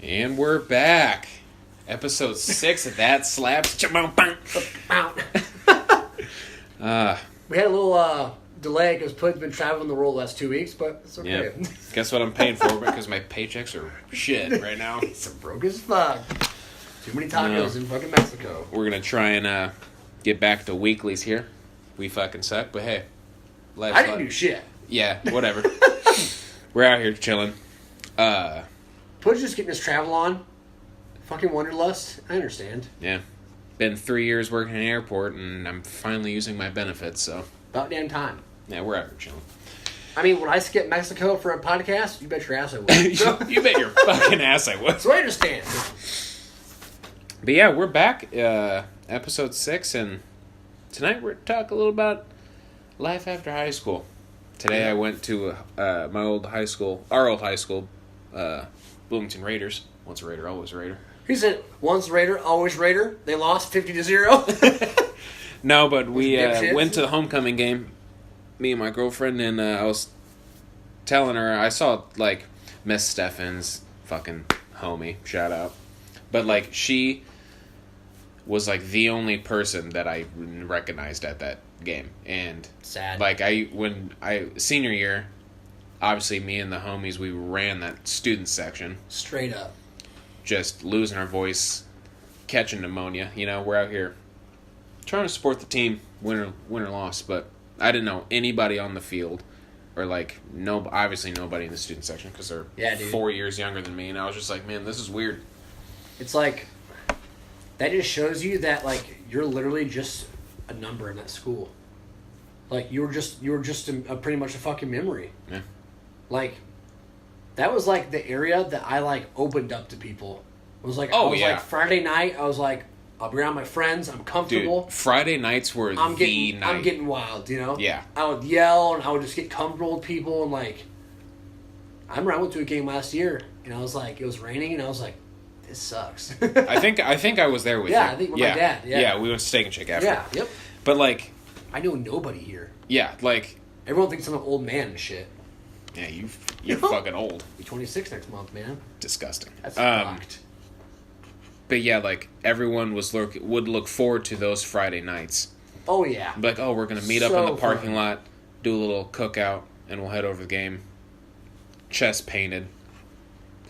And we're back. Episode 6 of That Slaps. We had a little delay because Pudd's been traveling the world the last 2 weeks, but it's okay. Yeah. Guess what I'm paying for? Because my paychecks are shit right now. It's broke as fuck. Too many tacos in fucking Mexico. We're going to try and get back to weeklies here. We fucking suck, but hey. I didn't do shit. Yeah, whatever. We're out here chilling. Pud's just getting his travel on. Fucking Wanderlust. I understand. Yeah. Been 3 years working in an airport, and I'm finally using my benefits, so. About damn time. Yeah, we're out here chilling. I mean, would I skip Mexico for a podcast? You bet your ass I would. You bet your fucking ass I would. So I understand. But yeah, we're back. Episode 6, and tonight we're talking a little about life after high school. Today I went to our old high school, Bloomington Raiders. Once a Raider, always a Raider. He said, once Raider, always Raider. They lost 50-0. No, but we went to the homecoming game, me and my girlfriend, and I was telling her, I saw, like, Miss Steffens, fucking homie, shout out. But, like, she was, like, the only person that I recognized at that game. And, sad. Like, senior year, obviously me and the homies, we ran that student section. Straight up. Just losing our voice, catching pneumonia. You know, we're out here trying to support the team, win or loss. But I didn't know anybody on the field, or like obviously nobody in the student section because they're 4 years younger than me. And I was just like, man, this is weird. It's like that just shows you that like you're literally just a number in that school. Like you were just pretty much a fucking memory. Yeah. Like. That was, like, the area that I, like, opened up to people. It was, like, like, Friday night, I was, like, I'll be around my friends, I'm comfortable. Dude, Friday nights were night. I'm getting wild, you know? Yeah. I would yell, and I would just get comfortable with people, and, like, I remember I went to a game last year, and I was, like, it was raining, and I was, like, this sucks. I think I was there with you. Yeah, I think with my dad, yeah. Yeah, we went to Steak and Shake after. Yeah, yep. But, like... I know nobody here. Yeah, like... Everyone thinks I'm an old man and shit. Yeah, you're fucking old. Be 26 next month, man. Disgusting. That's fucked. But yeah, like everyone would look forward to those Friday nights. Oh yeah. Like, oh, we're gonna meet up in the parking lot, do a little cookout, and we'll head over the game. Chest painted.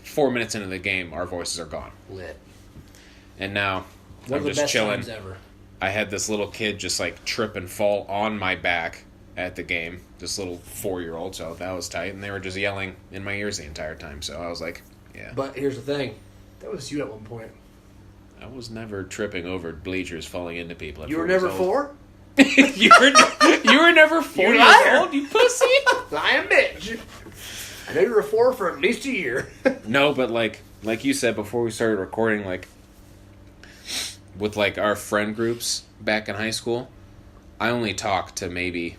4 minutes into the game, our voices are gone. Lit. And now One I'm of the just best chilling. times ever. I had this little kid just like trip and fall on my back at the game, this little 4-year-old, so that was tight, and they were just yelling in my ears the entire time, so I was like, yeah. But here's the thing, that was you at one point. I was never tripping over bleachers, falling into people at You 4 were years never old. 4? you were never 4 years old, you pussy? Lying bitch. I know you were 4 for at least a year. No, but like you said before we started recording, like, with like our friend groups back in high school, I only talked to maybe...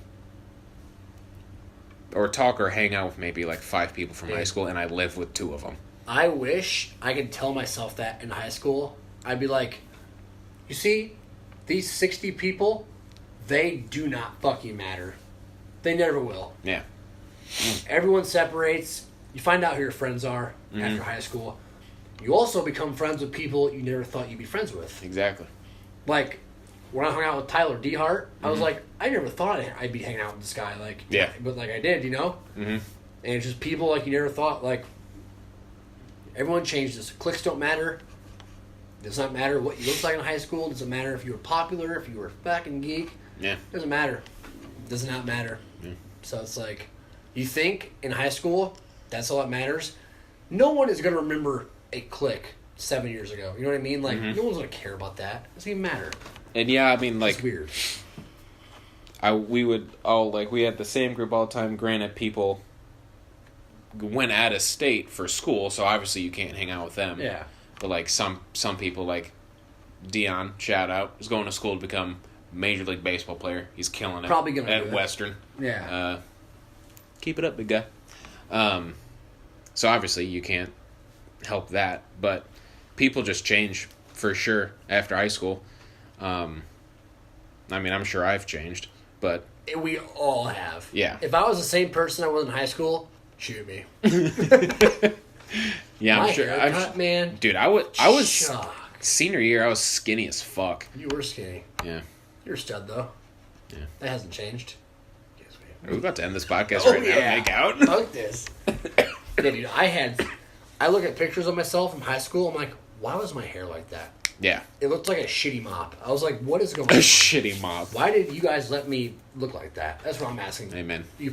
or hang out with maybe like 5 people from high school, and I live with 2 of them. I wish I could tell myself that in high school. I'd be like, you see, these 60 people, they do not fucking matter. They never will. Yeah. Everyone separates. You find out who your friends are after high school. You also become friends with people you never thought you'd be friends with. Exactly. Like, when I hung out with Tyler DeHart, I was like, I never thought I'd be hanging out with this guy. Like, yeah. But, like, I did, you know? Mm-hmm. And it's just people, like, you never thought, like, everyone changes. Clicks don't matter. It does not matter what you looked like in high school. It doesn't matter if you were popular, if you were a fucking geek. Yeah. It doesn't matter. It does not matter. Yeah. So it's like, you think in high school, that's all that matters. No one is going to remember a click 7 years ago. You know what I mean? Like, no one's going to care about that. It doesn't even matter. And yeah, I mean, like... It's weird. We had the same group all the time. Granted, people went out of state for school, so obviously you can't hang out with them. Yeah. But, like, some people, like Dion, shout out, is going to school to become Major League Baseball player. He's killing it. Probably gonna at do it. Western. Yeah. Keep it up, big guy. So obviously you can't help that, but people just change for sure after high school. I mean, I'm sure I've changed, but... We all have. Yeah. If I was the same person I was in high school, shoot me. Yeah, I'm sure. Man. Dude, I was shocked. Senior year. I was skinny as fuck. You were skinny. Yeah. You're a stud though. Yeah. That hasn't changed. Are we about to end this podcast now? Make out. Fuck this. Yeah, dude. I look at pictures of myself from high school. I'm like, why was my hair like that? Yeah. It looked like a shitty mop. I was like, what is going on? A shitty mop. Why did you guys let me look like that? That's what I'm asking. Amen. You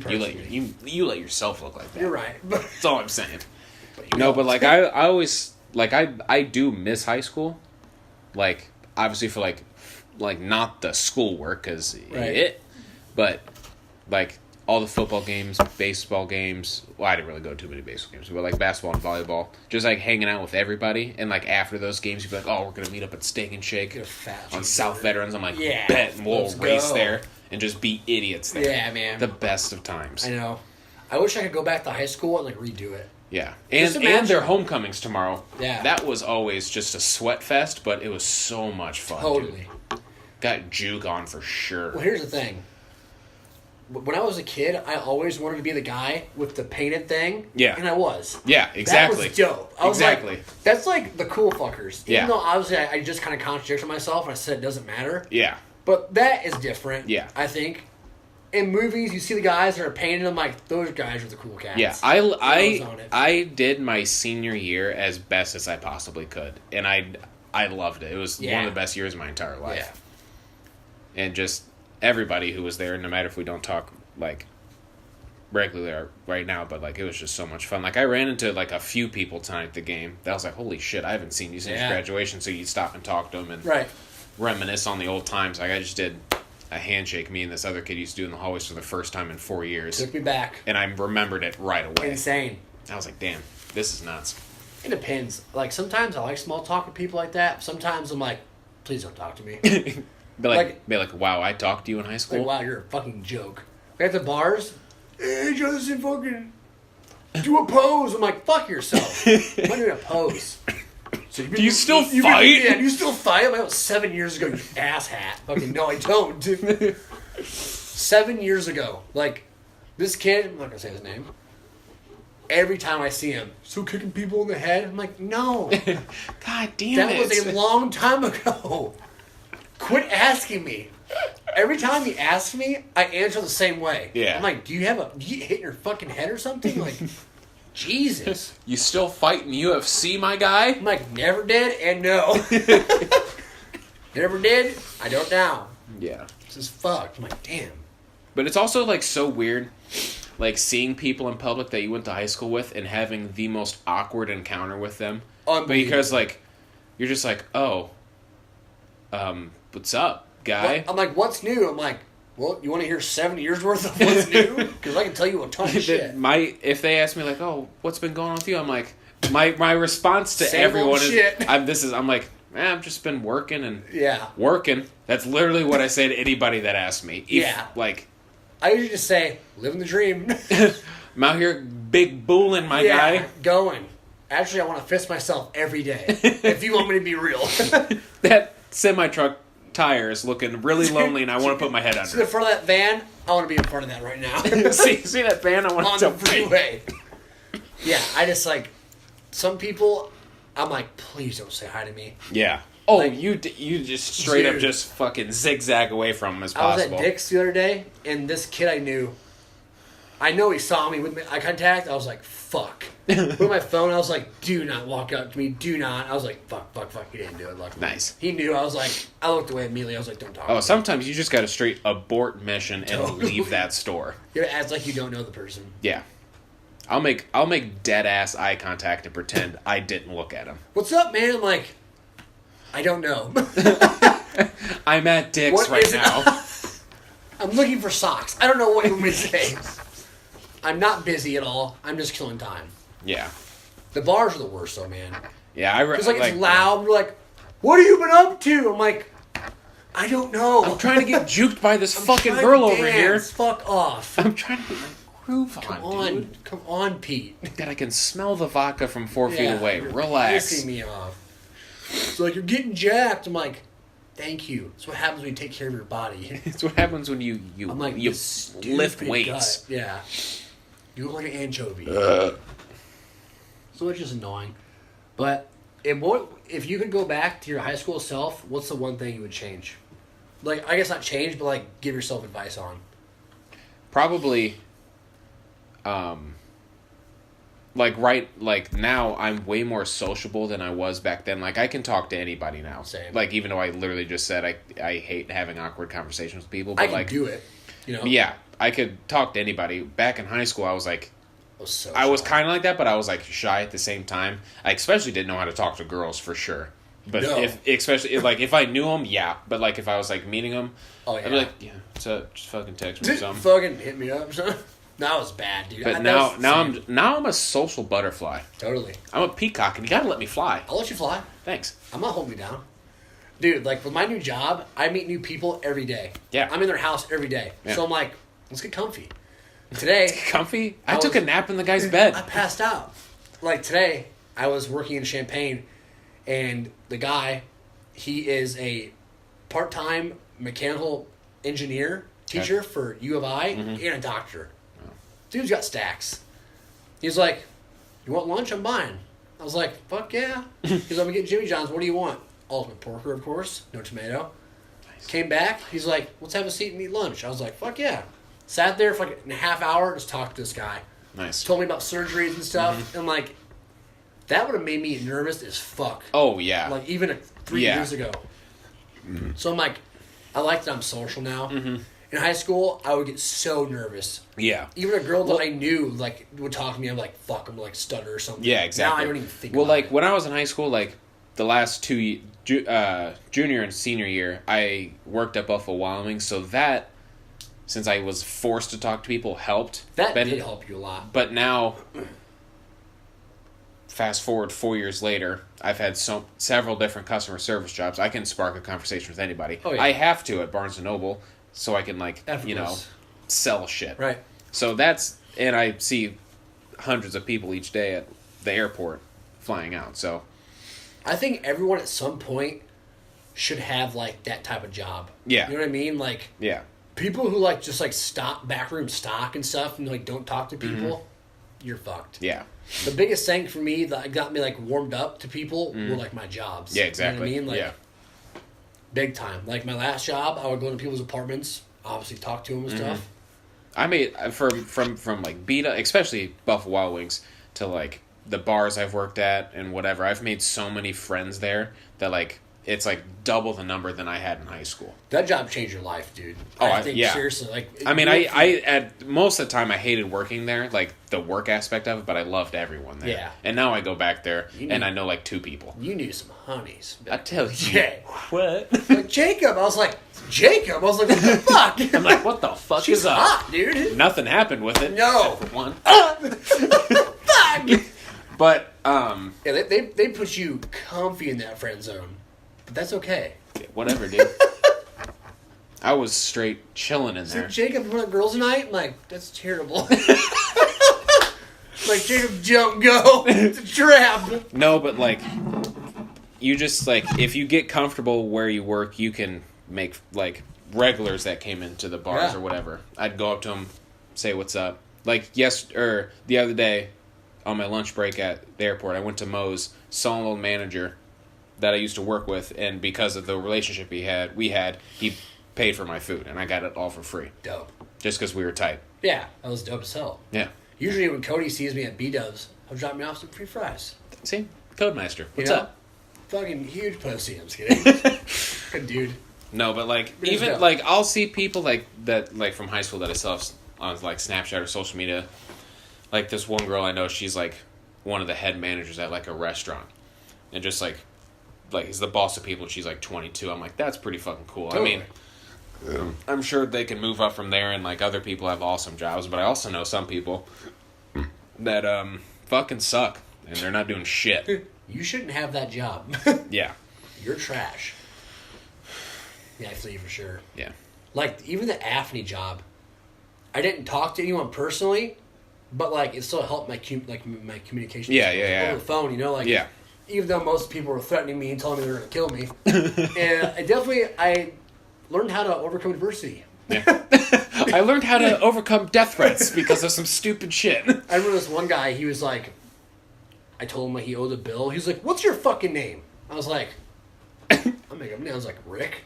let yourself look like that. You're right. That's all I'm saying. But like I always like I do miss high school. Like obviously for like not the schoolwork because but like all the football games, baseball games. Well, I didn't really go to too many baseball games, but like basketball and volleyball. Just like hanging out with everybody, and like after those games, you'd be like, "Oh, we're gonna meet up at Steak and Shake on South Veterans." I'm like, "Bet, and we'll race there and just be idiots there." Yeah, man, the best of times. I know. I wish I could go back to high school and like redo it. Yeah, and their homecomings tomorrow. Yeah, that was always just a sweat fest, but it was so much fun. Totally, dude. Got juke on for sure. Well, here's the thing. When I was a kid, I always wanted to be the guy with the painted thing. Yeah. And I was. Yeah, exactly. That was dope. I was like, that's like the cool fuckers. Even though obviously I just kind of contradicted myself and I said it doesn't matter. Yeah. But that is different. Yeah. I think. In movies, you see the guys that are painted. I'm like, those guys are the cool cats. Yeah. I did my senior year as best as I possibly could. And I loved it. It was one of the best years of my entire life. Yeah. And just everybody who was there, no matter if we don't talk like regularly right now, but like it was just so much fun. Like I ran into like a few people tonight at the game that was like, holy shit, I haven't seen you since graduation. So you stop and talk to them and reminisce on the old times. Like I just did a handshake me and this other kid used to do in the hallways for the first time in 4 years. Took me back. And I remembered it right away. Insane. I was like, damn, this is nuts. It depends. Like sometimes I like small talk with people like that. Sometimes I'm like, please don't talk to me. Be like, wow, I talked to you in high school? Like, wow, you're a fucking joke. At the bars, hey, Justin, fucking do a pose. I'm like, fuck yourself. I'm not doing a pose. So do you still fight? Do you still fight? I'm like, 7 years ago, you asshat. Fucking, no, I don't. 7 years ago. Like, this kid, I'm not going to say his name. Every time I see him, still kicking people in the head. I'm like, no. God damn it. That was a long time ago. Quit asking me. Every time he asks me, I answer the same way. Yeah. I'm like, do you hit your fucking head or something? Like, Jesus. You still fight in UFC, my guy? I'm like, never did and no. Never did, I don't now. Yeah. This is fucked. I'm like, damn. But it's also like so weird, like seeing people in public that you went to high school with and having the most awkward encounter with them. Because like, you're just like, oh, what's up, guy? Well, I'm like, what's new? I'm like, well, you want to hear 7 years worth of what's new? Because I can tell you a ton of shit. If they ask me like, oh, what's been going on with you? I'm like, my response to same everyone is, shit. I'm like, I've just been working and working. That's literally what I say to anybody that asks me. Like, I usually just say, living the dream. I'm out here big booling, my guy. Going. Actually, I want to fist myself every day. If you want me to be real. That semi-truck tire is looking really lonely and I want to put my head under. See the front of that van? I want to be in front of that right now. see that van? I want on to the freeway. Yeah, I just like some people. I'm like, please don't say hi to me. Yeah. Oh, like, you just straight up just fucking zigzag away from him as possible. I was at Dick's the other day, and this kid I know he saw me with eye contact. I was like, fuck. Put my phone, I was like, do not walk up to me. Do not. I was like, fuck. He didn't do it, luckily. Nice. He knew. I was like, I looked away immediately. I was like, don't talk to me. Sometimes you just got to straight abort mission and leave that store. You gotta act like you don't know the person. Yeah. I'll make dead ass eye contact and pretend I didn't look at him. What's up, man? I'm like, I don't know. I'm at Dick's right now. I'm looking for socks. I don't know what you want me to say. I'm not busy at all. I'm just killing time. Yeah. The bars are the worst, though, man. Yeah, it's loud. We're like, what have you been up to? I'm like, I don't know. I'm trying to get juked by this fucking girl over here. Fuck off. I'm trying to get my groove on, dude. Come on, Pete. God, I can smell the vodka from 4 feet away. Relax. Pissing me off. It's like, you're getting jacked. I'm like, thank you. That's what happens when you take care of your body. It's what happens when you I'm like, you lift weights. Gut. Yeah. You look like an anchovy. So it's just annoying. But if you could go back to your high school self, what's the one thing you would change? Like, I guess not change, but like give yourself advice on. Probably, like now I'm way more sociable than I was back then. Like I can talk to anybody now. Same. Like even though I literally just said I hate having awkward conversations with people, but I can like do it. You know? Yeah, I could talk to anybody. Back in high school, I was like, I was kind of like that, but I was like shy at the same time. I especially didn't know how to talk to girls for sure. But if I knew them, yeah. But like if I was like meeting them, I'd be like, yeah, what's up? Just fucking text me something. Fucking hit me up, son. That was bad, dude. But now I'm a social butterfly. Totally. I'm a peacock, and you gotta let me fly. I'll let you fly. Thanks. I'm not holding you down. Dude, like with my new job, I meet new people every day. Yeah. I'm in their house every day. Yeah. So I'm like, let's get comfy. Today. Comfy? I took a nap in the guy's bed. I passed out. Like today, I was working in Champaign, and the guy, he is a part-time mechanical engineer teacher for U of I and a doctor. Dude's got stacks. He's like, you want lunch? I'm buying. I was like, fuck yeah. He's like, I'm going to get Jimmy John's. What do you want? Ultimate porker, of course. No tomato. Nice. Came back. He's like, let's have a seat and eat lunch. I was like, fuck yeah. Sat there for like a half hour, just talked to this guy. Nice. Told me about surgeries and stuff. And like, that would have made me nervous as fuck. Oh, yeah. Like, even 3 years ago. So I'm like, I like that I'm social now. In high school, I would get so nervous. Yeah. Even a girl that I knew, like, would talk to me, I'm like, fuck, I'm like stutter or something. Yeah, exactly. Now I don't even think about it. Well, like, when I was in high school, like, the last junior and senior year, I worked at Buffalo Wild Wings, so that, since I was forced to talk to people, helped. That did help you a lot. But now, fast forward 4 years later, I've had several different customer service jobs. I can spark a conversation with anybody. Oh, yeah. I have to at Barnes & Noble, so I can, like, sell shit. Right. So that's, and I see hundreds of people each day at the airport flying out, so. I think everyone at some point should have, like, that type of job. Yeah. You know what I mean? Like, yeah. People who, like, just, like, backroom stock and stuff and, like, don't talk to people, you're fucked. Yeah. The biggest thing for me that got me, like, warmed up to people were, like, my jobs. Yeah, exactly. You know what I mean? Like, big time. Like, my last job, I would go to people's apartments, obviously talk to them and stuff. I made, from like, Beta, especially Buffalo Wild Wings, to, like, the bars I've worked at and whatever, I've made so many friends there that, like, it's like double the number than I had in high school. That job changed your life, dude. Oh, I think yeah. seriously. Like, I mean, I at most of the time I hated working there, like the work aspect of it, but I loved everyone there. Yeah. And now I go back there and I know like 2 people. You knew some honeys. I tell you. Jay. What? Like, Jacob. I was like, Jacob? I was like, what the fuck? I'm like, what the fuck She's is up? hot, dude. Nothing happened with it. No. Except for one. Fuck. But, yeah, they put you comfy in that friend zone. But that's okay. Whatever, dude. I was straight chilling in there. So Jacob, you want girls tonight? I'm like, that's terrible. Like, Jacob, don't go. It's a trap. No, but like, you just like, if you get comfortable where you work, you can make like regulars that came into the bars or whatever. I'd go up to them, say what's up. Like the other day, on my lunch break at the airport, I went to Moe's, saw an old manager that I used to work with, and because of the relationship he paid for my food, and I got it all for free. Dope. Just because we were tight. Yeah, that was dope as hell. Yeah. Usually when Cody sees me at B-Dubs, he'll drop me off some free fries. See? Codemeister. What's up? Fucking huge pussy, I'm just kidding. Good dude. No, but like, even, like, I'll see people like that, like, from high school that I saw on, like, Snapchat or social media. Like, this one girl I know, she's, like, one of the head managers at, like, a restaurant. And just, like, is the boss of people, and she's, like, 22. I'm like, that's pretty fucking cool. Totally. I mean, I'm sure they can move up from there, and, like, other people have awesome jobs, but I also know some people that, fucking suck, and they're not doing shit. You shouldn't have that job. Yeah. You're trash. Yeah, I feel you for sure. Yeah. Like, even the AFNI job, I didn't talk to anyone personally, but, like, it still helped my communication. Yeah. Over the phone, you know? Like, yeah. Even though most people were threatening me and telling me they were going to kill me. And I learned how to overcome adversity. Yeah. I learned how to overcome death threats because of some stupid shit. I remember this one guy, he was like, I told him he owed a bill. He was like, "What's your fucking name?" I was like, "I'm making up a name." I was like, "Rick."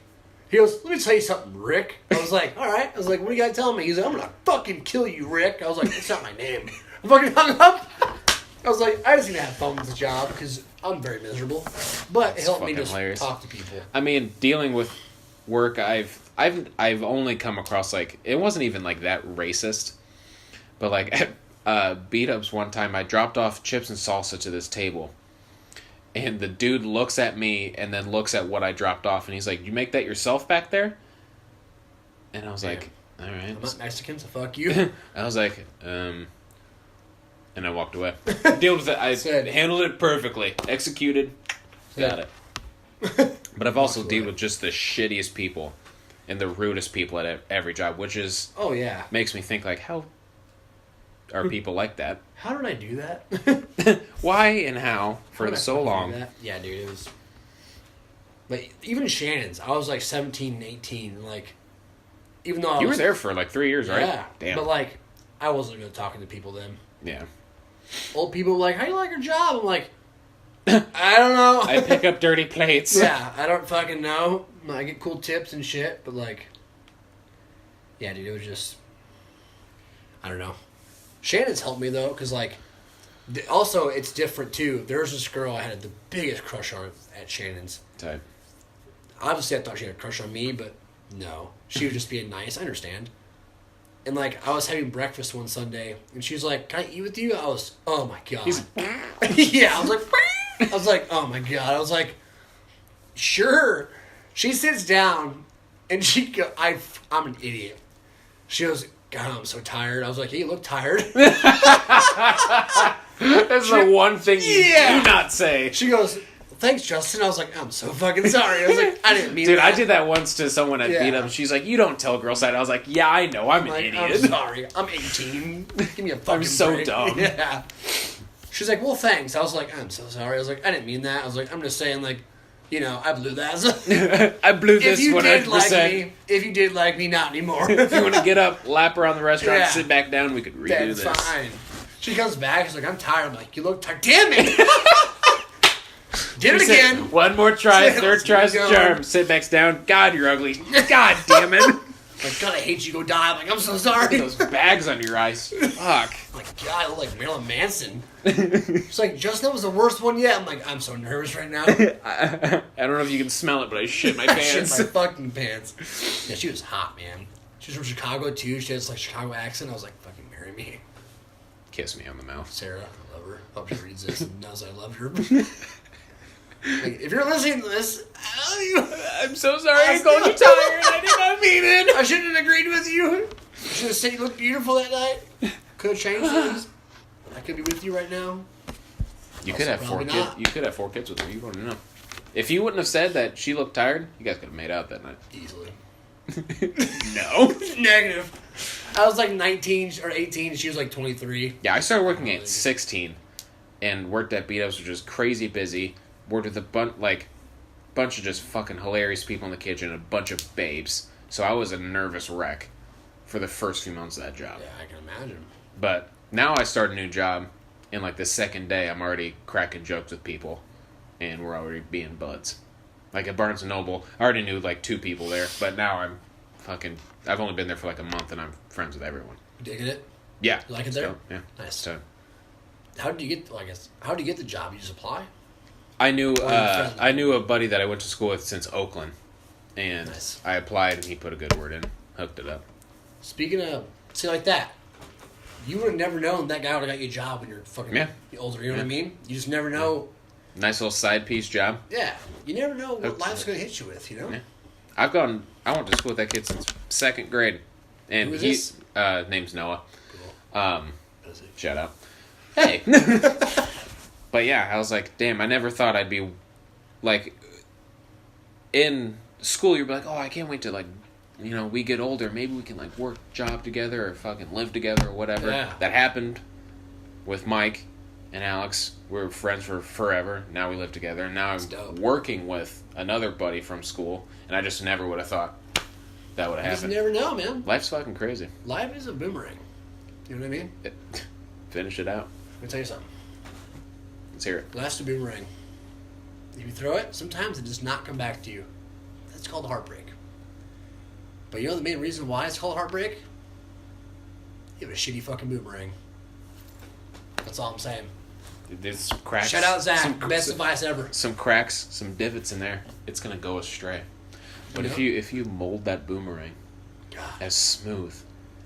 He goes, "Let me tell you something, Rick." I was like, "All right." I was like, "What do you got to tell me?" He's like, "I'm gonna fucking kill you, Rick." I was like, "That's not my name." I fucking hung up. I was like, I just need to have fun with the job because I'm very miserable. But it helped me just talk to people. I mean, dealing with work, I've only come across, like, it wasn't even like that racist, but like at Beat-Ups one time, I dropped off chips and salsa to this table, and the dude looks at me and then looks at what I dropped off, and he's like, "You make that yourself back there?" And I was like, "All right." I'm not Mexican, so fuck you. I was like, and I walked away. Dealt with it. I handled it perfectly. Executed. Got it. But I've also dealt with just the shittiest people and the rudest people at every job, which is... Oh, yeah. Makes me think, like, how are people like that? How did I do that? Why and how for so long? Yeah, dude, it was... But even Shannon's, I was like 17 and 18, like... Even though You were there for like 3 years, right? Yeah. Damn. But like, I wasn't good at talking to people then. Yeah. Old people were like, "How do you like your job?" I'm like, I don't know. I pick up dirty plates. Yeah, I don't fucking know. I get cool tips and shit, but like, yeah, dude, it was just, I don't know. Shannon's helped me though, because like, also it's different too. There's this girl I had the biggest crush on at Shannon's. Type. Obviously, I thought she had a crush on me, but no, she was just being nice. I understand. And, like, I was having breakfast one Sunday, and she was like, "Can I eat with you?" I was, oh, my God. Yeah, I was like, oh, my God. I was like, sure. She sits down, and she goes, I'm an idiot. She goes, "God, I'm so tired." I was like, "Hey, you look tired." That's the one thing you do not say. She goes, "Thanks, Justin." I was like, "I'm so fucking sorry." I was like, "I didn't mean that." Dude, I did that once to someone at Beat-Up, and she's like, "You don't tell girls that." I was like, "Yeah, I know. I'm an idiot. I'm sorry. I'm 18. Give me a fucking I'm so break. dumb." Yeah. She's like, "Well, thanks." I was like, "I'm so sorry." I was like, "I didn't mean that." I was like, "I'm just saying, like, you know, I blew that." I blew this 100%. If you did like me, not anymore. If you want to get up, lap around the restaurant, sit back down, we could redo this. That's fine. She comes back. She's like, "I'm tired." I'm like, "You look tired." Damn it. Did it again. One more try, third try's a charm. Sit back down. God, you're ugly. God damn it. Like, God, I hate you. Go die. I'm like, "I'm so sorry." Those bags on your eyes. Fuck. I'm like, God, I look like Marilyn Manson. She's like, "Justin, that was the worst one yet." I'm like, "I'm so nervous right now." I don't know if you can smell it, but I shit my pants. I shit my fucking pants. Yeah, she was hot, man. She was from Chicago, too. She has, like, Chicago accent. I was like, "Fucking marry me." Kiss me on the mouth. Sarah, I love her. Hope she reads this and knows I love her. Like, if you're listening to this, I love you. I'm so sorry I called you tired. I did not mean it. I shouldn't have agreed with you. I should have said you looked beautiful that night. Could have changed things. I could be with you right now. You could have 4 kids. You could have 4 kids with her. You wouldn't know. If you wouldn't have said that she looked tired, you guys could have made out that night. Easily. No. Negative. I was like 19 or 18. She was like 23. Yeah, I started working at 16 and worked at Beat-Ups, which was crazy busy. Worked with a bunch of just fucking hilarious people in the kitchen, and a bunch of babes. So I was a nervous wreck for the first few months of that job. Yeah, I can imagine. But now I start a new job, and like the second day, I'm already cracking jokes with people, and we're already being buds. Like at Barnes & Noble, I already knew like 2 people there, but now I've only been there for like a month, and I'm friends with everyone. You digging it? Yeah. You like it there? So, yeah. Nice. So, how did you get? Well, I guess how did you get the job? You just apply? I knew a buddy that I went to school with since Oakland, and Nice. I applied, and he put a good word in, hooked it up. Speaking of, see, like that, you would have never known that guy would have got you a job when you're fucking older. You know what I mean? You just never know. Nice little side piece job. Yeah, you never know what life's going to hit you with. You know. Yeah. I went to school with that kid since 2nd grade, and Who is this? Name's Noah. Cool. Shout out. Hey. But yeah, I was like, damn, I never thought I'd be, like, in school, you'd be like, oh, I can't wait to, like, you know, we get older, maybe we can, like, work job together or fucking live together or whatever. Yeah. That happened with Mike and Alex. We were friends for forever. Now we live together. And now I'm working with another buddy from school, and I just never would have thought that would have happened. You just never know, man. Life's fucking crazy. Life is a boomerang. You know what I mean? Finish it out. Let me tell you something. Let's hear it. Life's a boomerang. If you throw it, sometimes it does not come back to you. That's called heartbreak. But you know the main reason why it's called heartbreak? You have a shitty fucking boomerang. That's all I'm saying. There's some cracks. Shout out Zach. Best advice ever. Some cracks, some divots in there. It's gonna go astray. But if you mold that boomerang as smooth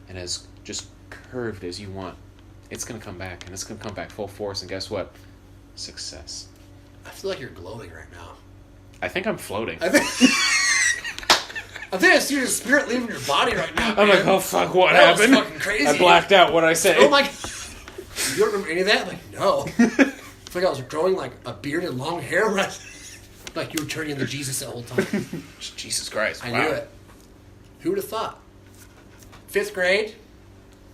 and as just curved as you want, it's gonna come back, and it's gonna come back full force. And guess what? Success. I feel like you're glowing right now. I think I'm floating. I think I see your spirit leaving your body right now. I'm like, oh fuck, what happened? That was fucking crazy. I blacked out. What'd I say? Oh my! You don't remember any of that? I'm like, no. I feel like I was growing like a beard and long hair. Like you were turning into Jesus the whole time. Jesus Christ! I knew it. Who would have thought? 5th grade.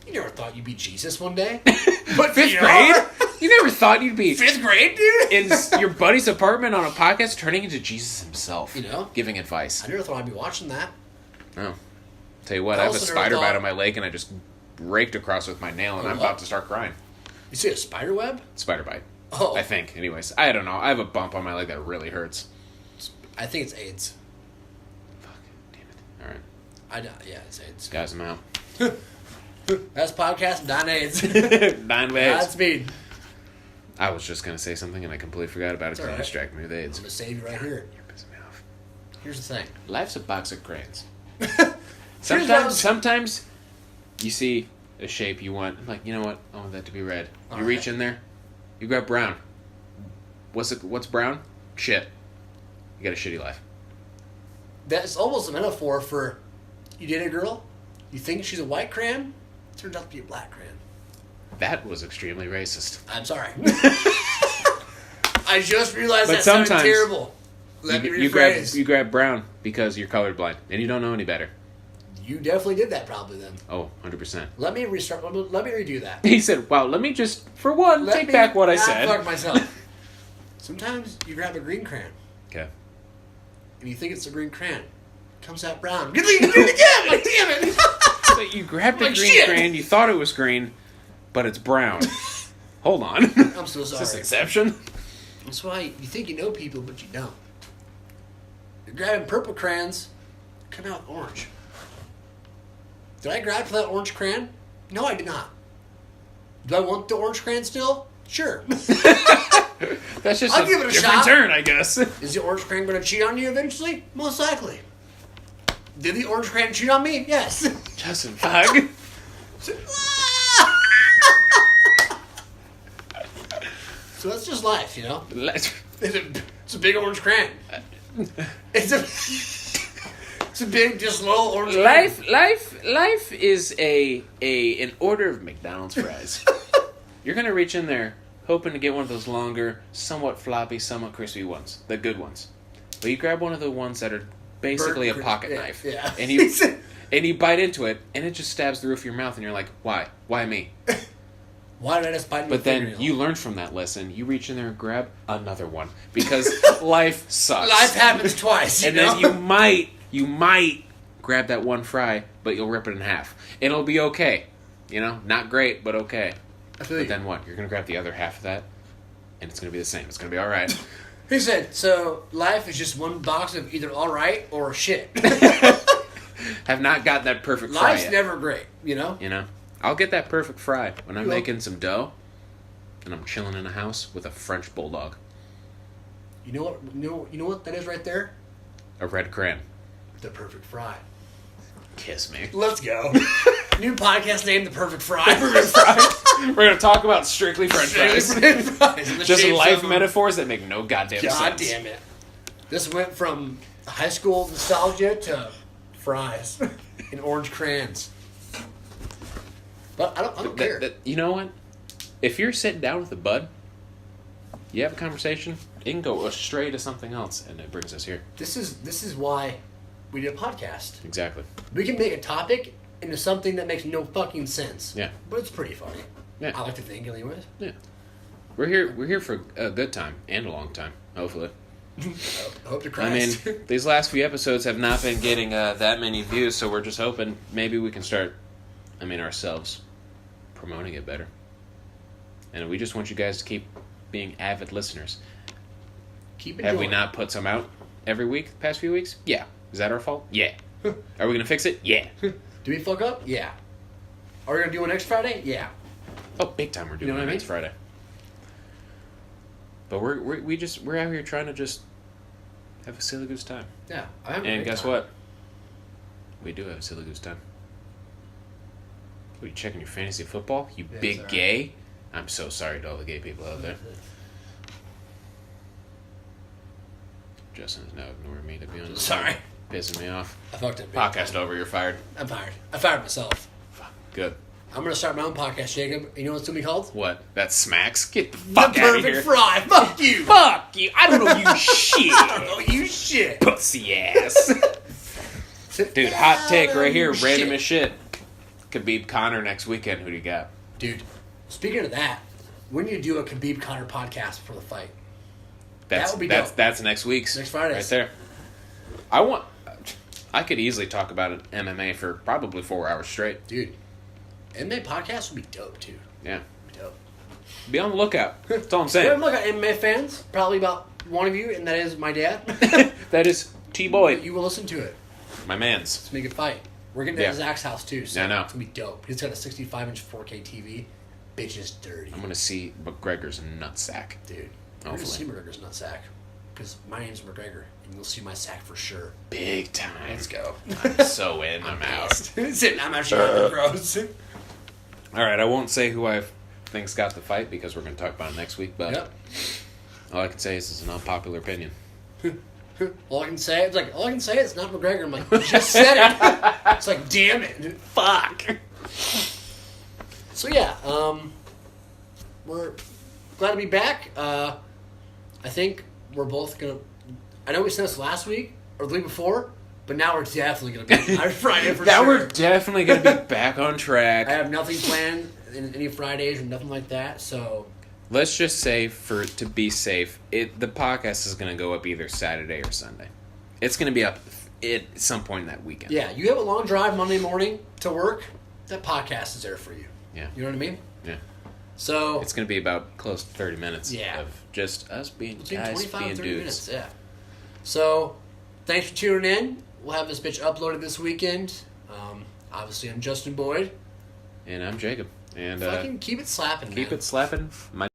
You never thought you'd be Jesus one day. But 5th grade? You never thought you'd be 5th grade, dude? in your buddy's apartment on a podcast, turning into Jesus himself. You know, giving advice. I never thought I'd be watching that. No. Tell you what, I have a spider bite on my leg, and I just raked across with my nail, and I'm about to start crying. You see a spider web? Spider bite. Oh, I think. Anyways, I don't know. I have a bump on my leg that really hurts. I think it's AIDS. Fuck. Damn it. All right. Yeah, it's AIDS. Guys, I'm out. That's podcast. Dying AIDS. Dying with AIDS. Godspeed. I was just gonna say something and I completely forgot about it because right. you distracted me with AIDS. I'm gonna save you right here. You're pissing me off. Here's the thing. Life's a box of crayons. Sometimes you see a shape you want. I'm like, you know what? I want that to be red. You reach in there, you grab brown. What's brown? Shit. You got a shitty life. That's almost a metaphor for you date a girl, you think she's a white crayon, turns out to be a black crayon. That was extremely racist. I'm sorry. I just realized but that sounded sometimes terrible. Let me rephrase. You grab brown because you're colorblind and you don't know any better. You definitely did that probably then. Oh, 100%. Let me restart. Let me redo that. He said, wow, let me just, for one, take back what I said. Fuck myself. Sometimes you grab a green crayon. Okay. And you think it's a green crayon. Comes out brown. You do it again! Like, damn it! So you grabbed the green crayon, you thought it was green, but it's brown. Hold on. I'm so sorry. Is this Inception? That's why you think you know people, but you don't. You're grabbing purple crayons, come out orange. Did I grab for that orange crayon? No, I did not. Do I want the orange crayon still? Sure. That's just I'll give it a different shot. turn, I guess. Is the orange crayon going to cheat on you eventually? Most likely. Did the orange crayon cheat on me? Yes. Justin Fug. So that's just life, you know? Let's... It's a big orange crayon. It's a big, just little orange crayon. Life is an order of McDonald's fries. You're gonna reach in there hoping to get one of those longer, somewhat floppy, somewhat crispy ones, the good ones. But you grab one of the ones that are basically a pocket knife, yeah. and you bite into it, and it just stabs the roof of your mouth, and you're like, why? Why me? Why did I just bite into But then fingernail? you learn from that lesson. You reach in there and grab another one because life sucks. Life happens twice, and then you might grab that one fry, but you'll rip it in half. It'll be okay. You know, not great, but okay. But then what? You're gonna grab the other half of that, and it's gonna be the same. It's gonna be all right. He said, so life is just one box of either all right or shit. Have not got that perfect fry Life's yet. never great, you know? You know? I'll get that perfect fry when I'm making some dough, and I'm chilling in a house with a French bulldog. You know what? You know what that is right there? A red crayon. The perfect fry. Kiss me. Let's go. New podcast name, The Perfect Fry. We're going to talk about strictly French fries. Just life metaphors that make no goddamn sense. God damn it. This went from high school nostalgia to fries and orange crayons. But I don't care. You know what? If you're sitting down with a bud, you have a conversation, it can go astray to something else, and it brings us here. This is why we did a podcast. Exactly. We can make a topic into something that makes no fucking sense. Yeah. But it's pretty funny. Yeah. I like to think, anyways. Yeah. We're here for a good time and a long time, hopefully. Hope to I Christ. mean, these last few episodes have not been getting that many views, so we're just hoping maybe we can start, ourselves promoting it better. And we just want you guys to keep being avid listeners. Keep it Have going. we not put some out every week the past few weeks? Yeah. Is that our fault? Yeah. Are we going to fix it? Yeah. Do we fuck up? Yeah. Are we going to do one next Friday? Yeah. Oh, big time we're doing it next Friday. But we're out here trying to just have a silly goose time. Yeah. And guess what? We do have a silly goose time. What, are you checking your fantasy football? You big gay? I'm so sorry to all the gay people out there. Justin is now ignoring me, to be honest. Sorry. Pissing me off. I fucked it. Podcast over, you're fired. I'm fired. I fired myself. Good. I'm going to start my own podcast, Jacob. You know what it's going to be called? What? That smacks? Get the fuck The out of here. Perfect Fry. Fuck you. Fuck you. I don't know you shit. I don't know you shit. Pussy ass. Dude, hot take right here. Random as shit. Khabib Conor next weekend. Who do you got? Dude, speaking of that, we need to do a Khabib Conor podcast before the fight. That would be dope. That's next week's. Next Friday. Right there. I could easily talk about MMA for probably 4 hours straight. Dude, MMA podcast would be dope, too. Yeah. Dope. Be on the lookout. That's all I'm Be saying. on the lookout, MMA fans. Probably about one of you, and that is my dad. That is T-Boy. You will listen to it. My mans. It's going to be a good fight. We're getting to Zach's house, too. So I know. It's going to be dope. He's got a 65-inch 4K TV. Bitch is dirty. I'm going to see McGregor's nutsack. Dude. You're going to see McGregor's nutsack. Because my name's McGregor, and you'll see my sack for sure. Big time. Let's go. I'm so in. I'm out. I'm actually gross. All right, I won't say who I think's got the fight because we're going to talk about it next week. But all I can say is this is an unpopular opinion. All I can say is it's not McGregor. I'm like, you just said it. It's like, damn it, fuck. So yeah, we're glad to be back. I think we're both gonna. I know we said this last week or the week before, but now we're definitely gonna be on Friday for now sure. We're definitely gonna be back on track. I have nothing planned in any Fridays or nothing like that. So let's just say, to be safe, the podcast is gonna go up either Saturday or Sunday. It's gonna be up at some point in that weekend. yeah, you have a long drive Monday morning to work. That podcast is there for you. Yeah, you know what I mean. Yeah. So it's going to be about close to 30 minutes of just us being between guys, 25 being and 30 dudes. minutes, yeah. So, thanks for tuning in. We'll have this bitch uploaded this weekend. Obviously, I'm Justin Boyd. And I'm Jacob. And fucking keep it slapping, Keep man. it slapping. My